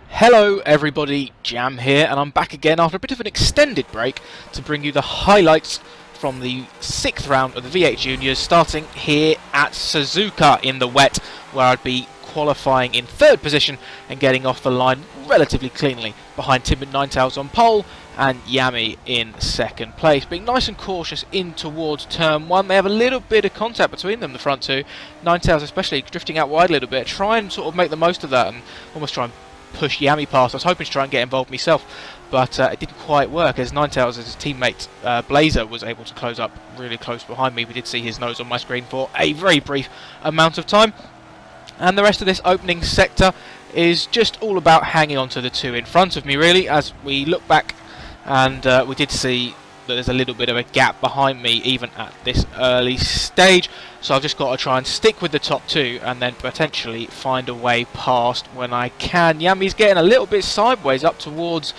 Hello everybody, Jam here, and I'm back again after a bit of an extended break to bring you the highlights from the 6th round of the V8 Juniors, starting here at Suzuka in the wet, where I'd be qualifying in 3rd position and getting off the line relatively cleanly behind Timid Ninetales on pole and Yami in 2nd place. Being nice and cautious in towards turn 1, they have a little bit of contact between them, the front two. Ninetales especially drifting out wide a little bit, try and sort of make the most of that and almost try and push Yami past. I was hoping to try and get involved myself, but it didn't quite work, as Ninetales, as his teammate Blazer, was able to close up really close behind me. We did see his nose on my screen for a very brief amount of time. And the rest of this opening sector is just all about hanging on to the two in front of me, really, as we look back, and we did see that there's a little bit of a gap behind me even at this early stage, so I've just got to try and stick with the top two and then potentially find a way past when I can. Yami's getting a little bit sideways up towards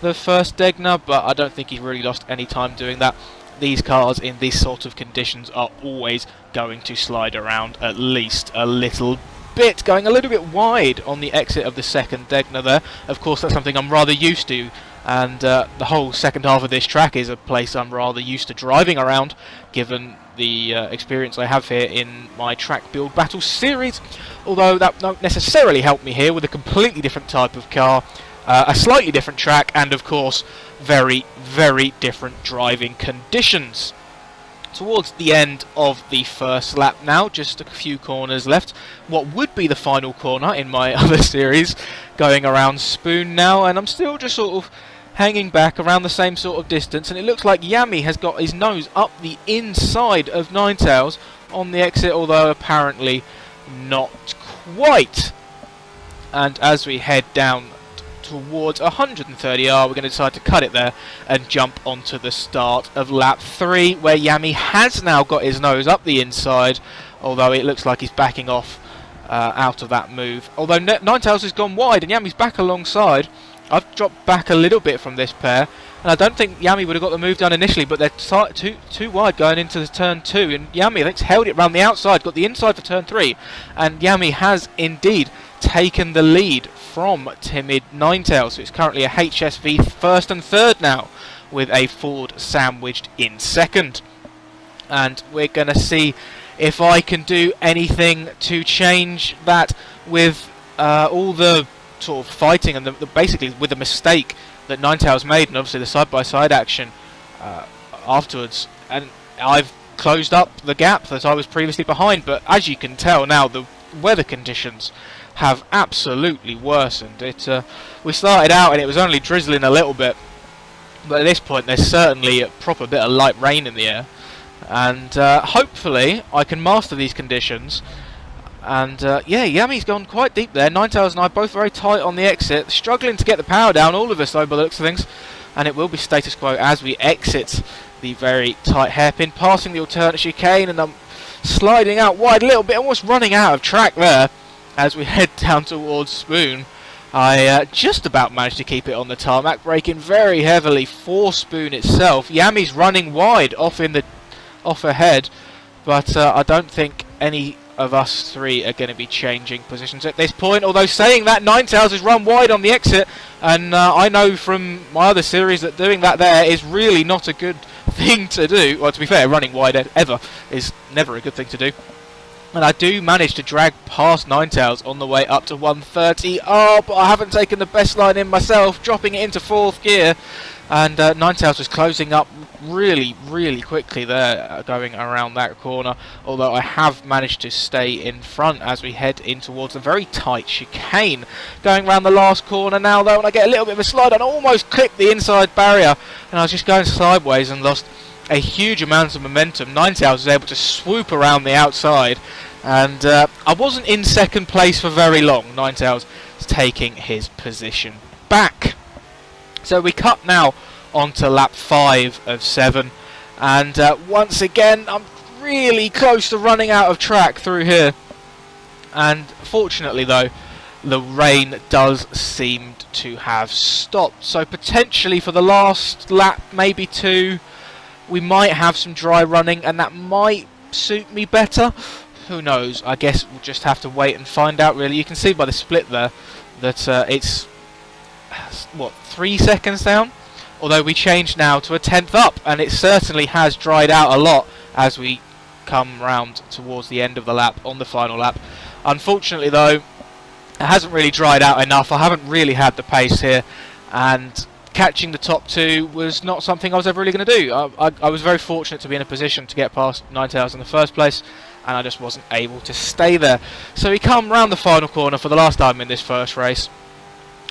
the first Degner, but I don't think he's really lost any time doing that. These cars in these sort of conditions are always going to slide around at least a little bit, going a little bit wide on the exit of the second Degner there. Of course, that's something I'm rather used to, and the whole second half of this track is a place I'm rather used to driving around, given the experience I have here in my track build battle series, although that won't necessarily help me here with a completely different type of car, a slightly different track, and of course very, very different driving conditions. Towards the end of the first lap now, just a few corners left. What would be the final corner in my other series, going around Spoon now, and I'm still just sort of hanging back around the same sort of distance, and it looks like Yami has got his nose up the inside of Ninetales on the exit, although apparently not quite. And as we head down towards 130R, we're going to decide to cut it there and jump onto the start of lap 3, where Yami has now got his nose up the inside, although it looks like he's backing off out of that move. Although Ninetales has gone wide and Yami's back alongside, I've dropped back a little bit from this pair, and I don't think Yami would have got the move done initially, but they're too wide going into the turn 2, and Yami, I think, held it around the outside, got the inside for turn 3, and Yami has indeed taken the lead from Timid Ninetales. So it's currently a HSV 1st and 3rd now, with a Ford sandwiched in 2nd. And we're going to see if I can do anything to change that with all the sort of fighting and basically with the mistake that Ninetales made, and obviously the side-by-side action afterwards. And I've closed up the gap that I was previously behind, but as you can tell now, the weather conditions have absolutely worsened. We started out and it was only drizzling a little bit, but at this point there's certainly a proper bit of light rain in the air, and hopefully I can master these conditions. And yeah, Yami's gone quite deep there. Ninetales and I both very tight on the exit, struggling to get the power down, all of us though, by the looks of things, and it will be status quo as we exit the very tight hairpin, passing the alternate chicane, and I'm sliding out wide a little bit, almost running out of track there. As we head down towards Spoon, I just about managed to keep it on the tarmac, braking very heavily for Spoon itself. Yami's running wide off ahead, but I don't think any of us three are going to be changing positions at this point. Although saying that, Ninetales has run wide on the exit, and I know from my other series that doing that there is really not a good thing to do. Well, to be fair, running wide ever is never a good thing to do. And I do manage to drag past Ninetales on the way up to 130R, but I haven't taken the best line in myself, dropping it into 4th gear. And Ninetales was closing up really, really quickly there, going around that corner. Although I have managed to stay in front as we head in towards a very tight chicane. Going around the last corner now, though, and I get a little bit of a slide, and I almost clipped the inside barrier. And I was just going sideways and lost a huge amount of momentum. Ninetales was able to swoop around the outside, and I wasn't in 2nd place for very long. Ninetales is taking his position back. So we cut now onto lap 5 of 7, and once again I'm really close to running out of track through here, and fortunately though the rain does seem to have stopped, so potentially for the last lap, maybe 2, we might have some dry running, and that might suit me better. Who knows? I guess we'll just have to wait and find out, really. You can see by the split there that it's what, 3 seconds down? Although we changed now to a 10th up, and it certainly has dried out a lot as we come round towards the end of the lap on the final lap. Unfortunately though, it hasn't really dried out enough. I haven't really had the pace here, and catching the top 2 was not something I was ever really going to do. I was very fortunate to be in a position to get past Ninetales in the first place, and I just wasn't able to stay there. So we come round the final corner for the last time in this first race,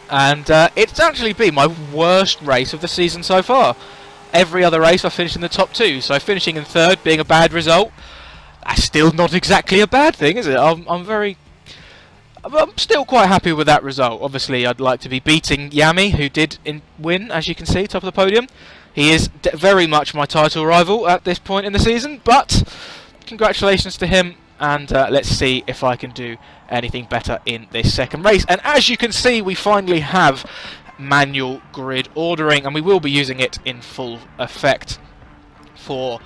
and it's actually been my worst race of the season so far. Every other race I finished in the top 2, so finishing in 3rd being a bad result, that's still not exactly a bad thing, is it? I'm still quite happy with that result. Obviously I'd like to be beating Yami, who did win, as you can see, top of the podium. He is very much my title rival at this point in the season, but congratulations to him, and let's see if I can do anything better in this second race. And as you can see, we finally have manual grid ordering, and we will be using it in full effect for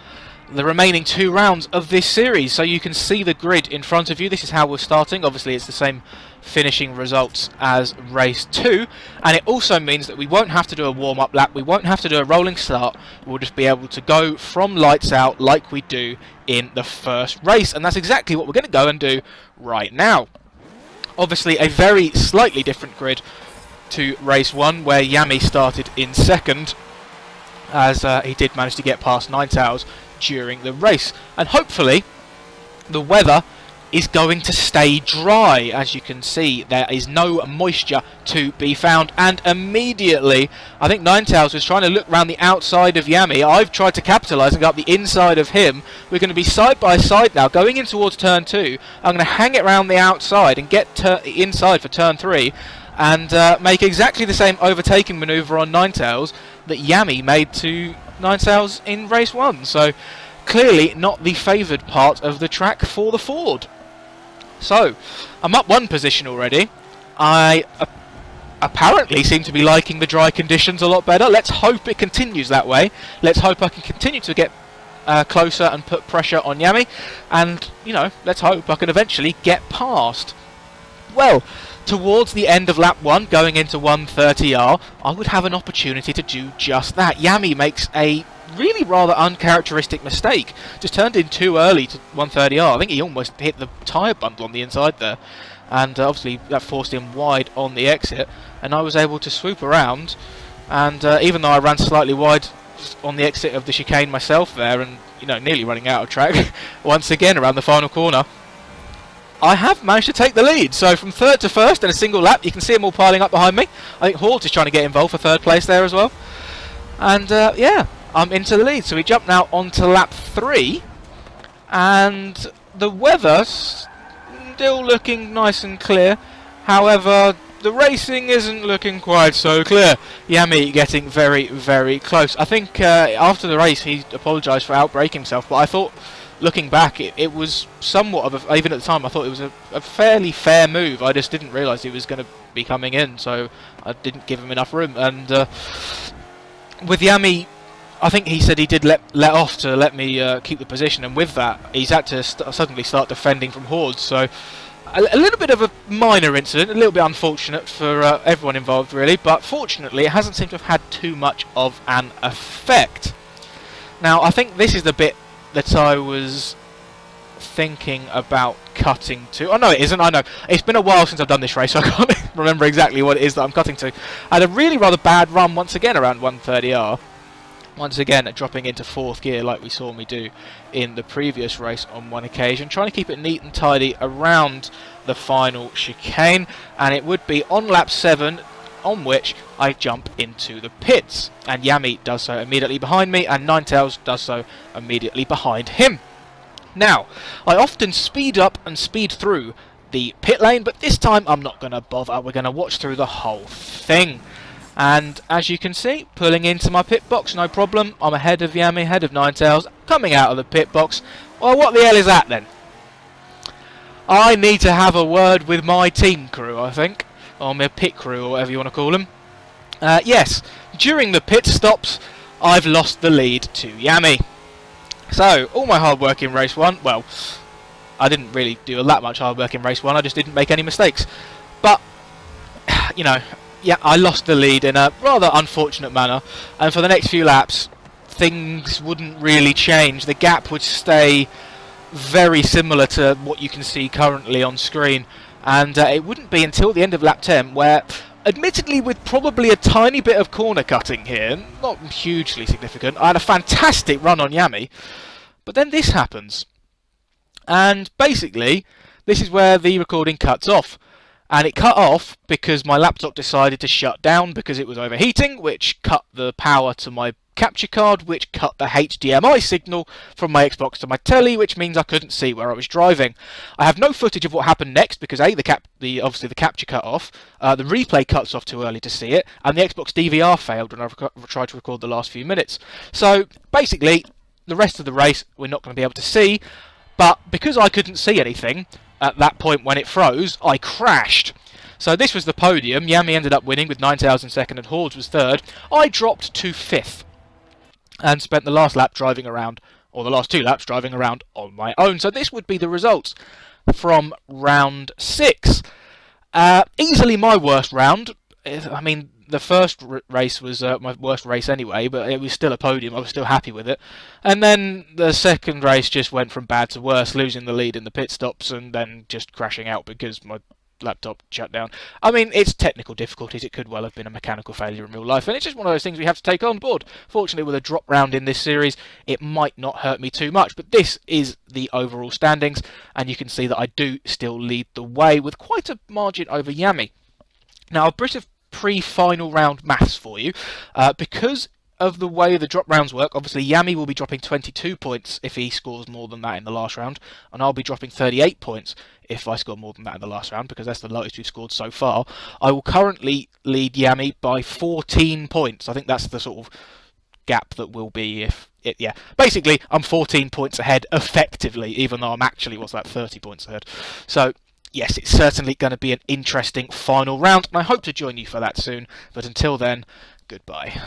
the remaining 2 rounds of this series. So you can see the grid in front of you. This is how we're starting. Obviously it's the same finishing results as race 2, and it also means that we won't have to do a warm-up lap, we won't have to do a rolling start, we'll just be able to go from lights out like we do in the first race, and that's exactly what we're going to go and do right now. Obviously a very slightly different grid to race 1, where Yami started in 2nd, as he did manage to get past Ninetales during the race, and hopefully the weather is going to stay dry. As you can see, there is no moisture to be found, and immediately I think Ninetales was trying to look around the outside of Yami. I've tried to capitalise and go up the inside of him. We're going to be side by side now going in towards turn 2. I'm going to hang it around the outside and get inside for turn 3 and make exactly the same overtaking manoeuvre on Ninetales that Yami made to Ninetales in race 1. So clearly not the favoured part of the track for the Ford. So I'm up 1 position already. I apparently seem to be liking the dry conditions a lot better. Let's hope it continues that way. Let's hope I can continue to get closer and put pressure on Yami, and you know, let's hope I can eventually get past. Well, towards the end of lap 1, going into 130R, I would have an opportunity to do just that. Yami makes a really rather uncharacteristic mistake. Just turned in too early to 130R. I think he almost hit the tyre bundle on the inside there. And obviously that forced him wide on the exit. And I was able to swoop around. And even though I ran slightly wide on the exit of the chicane myself there, and you know, nearly running out of track once again around the final corner, I have managed to take the lead. So from 3rd to 1st in a single lap, you can see them all piling up behind me. I think Hort is trying to get involved for 3rd place there as well. And yeah, I'm into the lead. So we jump now onto lap 3, and the weather's still looking nice and clear. However, the racing isn't looking quite so clear. Yami getting very, very close. I think after the race he apologised for outbraking himself, but I thought, looking back, it was somewhat of a, even at the time I thought it was a fairly fair move. I just didn't realise he was going to be coming in, so I didn't give him enough room. And with Yami, I think he said he did let off to let me keep the position, and with that he's had to suddenly start defending from hordes. So a little bit of a minor incident, a little bit unfortunate for everyone involved really, but fortunately it hasn't seemed to have had too much of an effect. Now I think this is the bit that I was thinking about cutting to. Oh no, it isn't. I know. It's been a while since I've done this race, so I can't remember exactly what it is that I'm cutting to. I had a really rather bad run once again around 130R. Once again dropping into 4th gear like we saw me do in the previous race on one occasion. Trying to keep it neat and tidy around the final chicane. And it would be on lap 7 on which I jump into the pits. And Yami does so immediately behind me, and Ninetales does so immediately behind him. Now, I often speed up and speed through the pit lane, but this time I'm not going to bother. We're going to watch through the whole thing. And as you can see, pulling into my pit box, no problem. I'm ahead of Yami, ahead of Ninetales, coming out of the pit box. Well, what the hell is that then? I need to have a word with my team crew, I think. Or my pit crew, or whatever you want to call them. Yes, during the pit stops, I've lost the lead to Yami. So, all my hard work in race 1, well, I didn't really do that much hard work in race 1, I just didn't make any mistakes. But, you know, yeah, I lost the lead in a rather unfortunate manner, and for the next few laps, things wouldn't really change. The gap would stay very similar to what you can see currently on screen, and it wouldn't be until the end of lap 10 where, admittedly with probably a tiny bit of corner cutting here, not hugely significant, I had a fantastic run on Yami, but then this happens. And basically, this is where the recording cuts off. And it cut off because my laptop decided to shut down because it was overheating, which cut the power to my capture card, which cut the HDMI signal from my Xbox to my telly, which means I couldn't see where I was driving. I have no footage of what happened next because obviously the capture cut off, the replay cuts off too early to see it, and the Xbox DVR failed when I tried to record the last few minutes. So basically, the rest of the race we're not going to be able to see, but because I couldn't see anything at that point when it froze, I crashed. So this was the podium. Yami ended up winning with 9,000 second and Hordes was third. I dropped to 5th and spent the last lap driving around, or the last 2 laps driving around on my own. So this would be the results from round 6. Easily my worst round. I mean, the first race was my worst race anyway, but it was still a podium. I was still happy with it. And then the second race just went from bad to worse, losing the lead in the pit stops and then just crashing out because my laptop shut down. I mean, it's technical difficulties. It could well have been a mechanical failure in real life, and it's just one of those things we have to take on board. Fortunately, with a drop round in this series, it might not hurt me too much, but this is the overall standings, and you can see that I do still lead the way with quite a margin over Yami. Now, a bit of pre-final round maths for you. Because of the way the drop rounds work, obviously Yami will be dropping 22 points if he scores more than that in the last round, and I'll be dropping 38 points if I score more than that in the last round, because that's the lowest we've scored so far. I will currently lead Yami by 14 points. I think that's the sort of gap that will be yeah. Basically, I'm 14 points ahead effectively, even though I'm actually, 30 points ahead. So yes, it's certainly going to be an interesting final round, and I hope to join you for that soon. But until then, goodbye.